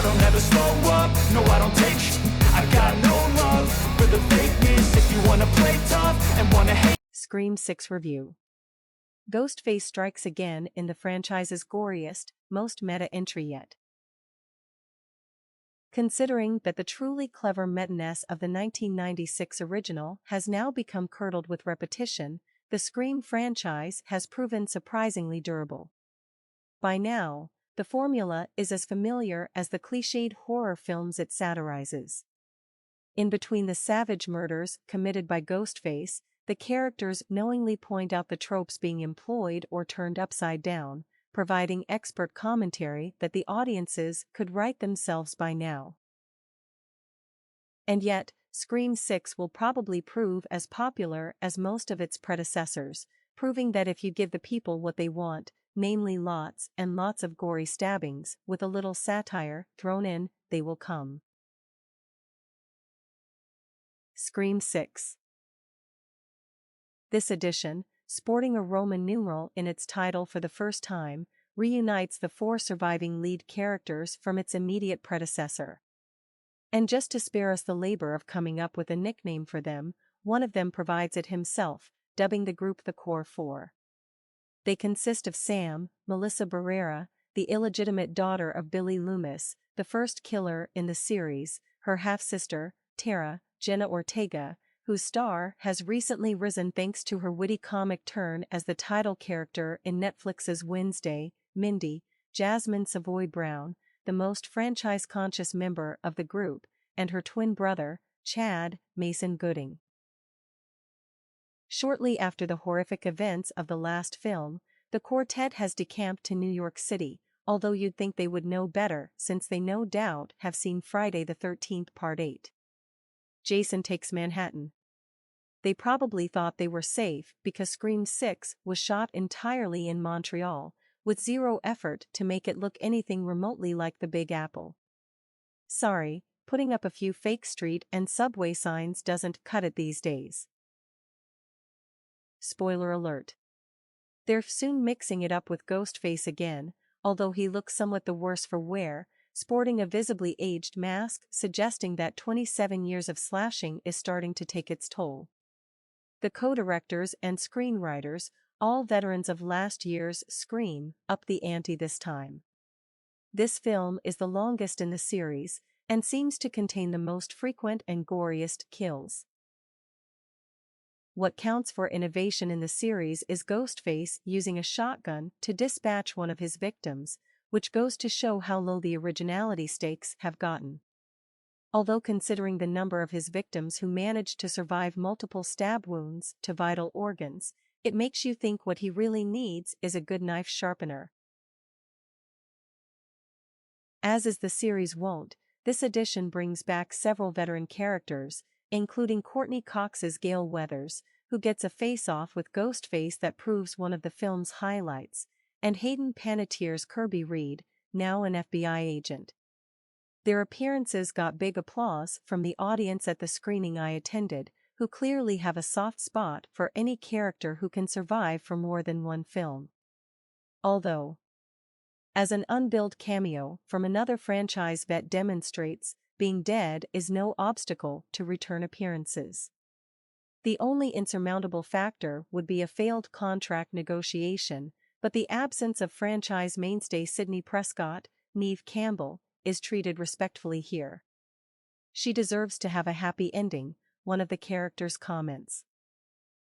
don't ever slow up, no I don't take sh. I got no love for the fakeness. If you wanna play tough and wanna hate. Scream 6 Review. Ghostface strikes again in the franchise's goriest, most meta entry yet. Considering that the truly clever meta-ness of the 1996 original has now become curdled with repetition, the Scream franchise has proven surprisingly durable. By now, the formula is as familiar as the cliched horror films it satirizes. In between the savage murders committed by Ghostface, the characters knowingly point out the tropes being employed or turned upside down, providing expert commentary that the audiences could write themselves by now. And yet, Scream 6 will probably prove as popular as most of its predecessors, proving that if you give the people what they want, namely lots and lots of gory stabbings, with a little satire thrown in, they will come. Scream 6. This edition, sporting a Roman numeral in its title for the first time, reunites the 4 surviving lead characters from its immediate predecessor. And just to spare us the labor of coming up with a nickname for them, one of them provides it himself, dubbing the group the Core 4. They consist of Sam, Melissa Barrera, the illegitimate daughter of Billy Loomis, the first killer in the series, her half-sister, Tara, Jenna Ortega, whose star has recently risen thanks to her witty comic turn as the title character in Netflix's Wednesday, Mindy, Jasmine Savoy Brown, the most franchise-conscious member of the group, and her twin brother, Chad Mason Gooding. Shortly after the horrific events of the last film, the quartet has decamped to New York City, although you'd think they would know better since they no doubt have seen Friday the 13th Part 8. Jason Takes Manhattan. They probably thought they were safe because Scream 6 was shot entirely in Montreal, with zero effort to make it look anything remotely like the Big Apple. Sorry, putting up a few fake street and subway signs doesn't cut it these days. Spoiler alert. They're soon mixing it up with Ghostface again, although he looks somewhat the worse for wear, sporting a visibly aged mask suggesting that 27 years of slashing is starting to take its toll. The co-directors and screenwriters, all veterans of last year's Scream, up the ante this time. This film is the longest in the series, and seems to contain the most frequent and goriest kills. What counts for innovation in the series is Ghostface using a shotgun to dispatch one of his victims, which goes to show how low the originality stakes have gotten. Although considering the number of his victims who managed to survive multiple stab wounds to vital organs, it makes you think what he really needs is a good knife sharpener. As is the series wont, this edition brings back several veteran characters, including Courteney Cox's Gale Weathers, who gets a face-off with Ghostface that proves one of the film's highlights, and Hayden Panettiere's Kirby Reed, now an FBI agent. Their appearances got big applause from the audience at the screening I attended, who clearly have a soft spot for any character who can survive for more than one film. Although, as an unbilled cameo from another franchise vet demonstrates, being dead is no obstacle to return appearances. The only insurmountable factor would be a failed contract negotiation, but the absence of franchise mainstay Sidney Prescott, Neve Campbell, is treated respectfully here. She deserves to have a happy ending, one of the characters comments.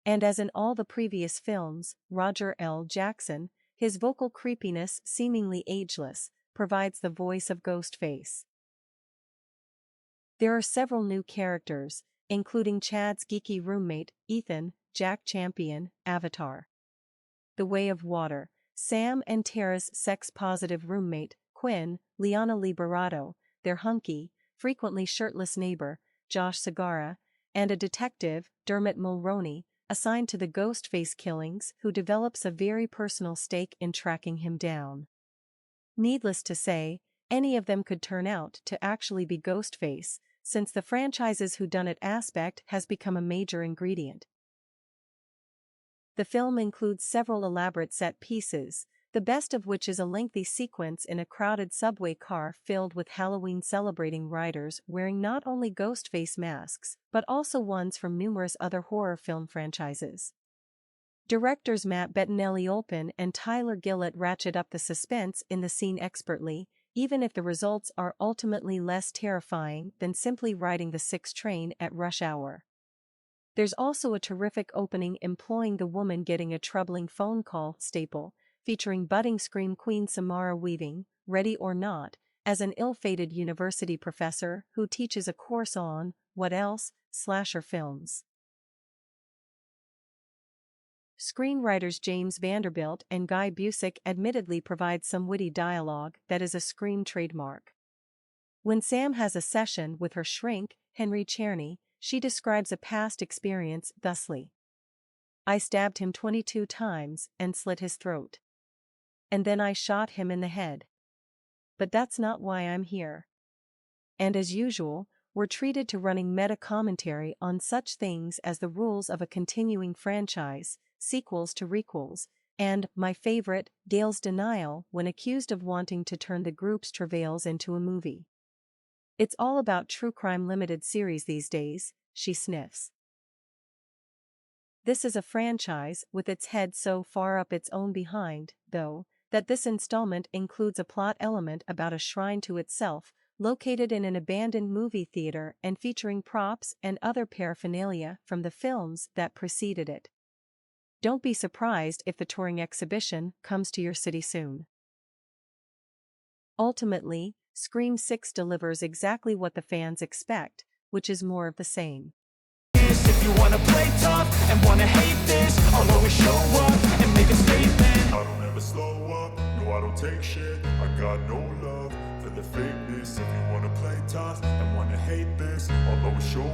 And as in all the previous films, Roger L. Jackson, his vocal creepiness seemingly ageless, provides the voice of Ghostface. There are several new characters, including Chad's geeky roommate, Ethan, Jack Champion, Avatar. The Way of Water, Sam and Tara's sex-positive roommate, Quinn, Liana Liberato, their hunky, frequently shirtless neighbor, Josh Segarra, and a detective, Dermot Mulroney, assigned to the Ghostface killings who develops a very personal stake in tracking him down. Needless to say, any of them could turn out to actually be Ghostface, since the franchise's whodunit aspect has become a major ingredient. The film includes several elaborate set pieces, The best of which is a lengthy sequence in a crowded subway car filled with Halloween-celebrating riders wearing not only ghost face masks, but also ones from numerous other horror film franchises. Directors Matt Bettinelli-Olpin and Tyler Gillett ratchet up the suspense in the scene expertly, even if the results are ultimately less terrifying than simply riding the 6 train at rush hour. There's also a terrific opening employing the woman getting a troubling phone call staple, featuring budding scream queen Samara Weaving, ready or not, as an ill-fated university professor who teaches a course on, what else, slasher films. Screenwriters James Vanderbilt and Guy Busick admittedly provide some witty dialogue that is a Scream trademark. When Sam has a session with her shrink, Henry Czerny, she describes a past experience thusly. "I stabbed him 22 times and slit his throat. And then I shot him in the head. But that's not why I'm here." And as usual, we're treated to running meta-commentary on such things as the rules of a continuing franchise, sequels to requels, and, my favorite, Dale's denial when accused of wanting to turn the group's travails into a movie. "It's all about true crime limited series these days," she sniffs. This is a franchise with its head so far up its own behind, though, that this installment includes a plot element about a shrine to itself, located in an abandoned movie theater and featuring props and other paraphernalia from the films that preceded it. Don't be surprised if the touring exhibition comes to your city soon. Ultimately, Scream 6 delivers exactly what the fans expect, which is more of the same. If you wanna play tough and wanna hate this, I'll always show up and make a statement. I don't ever slow up, no I don't take shit. I got no love for the fakeness. If you wanna play tough and wanna hate this, I'll always show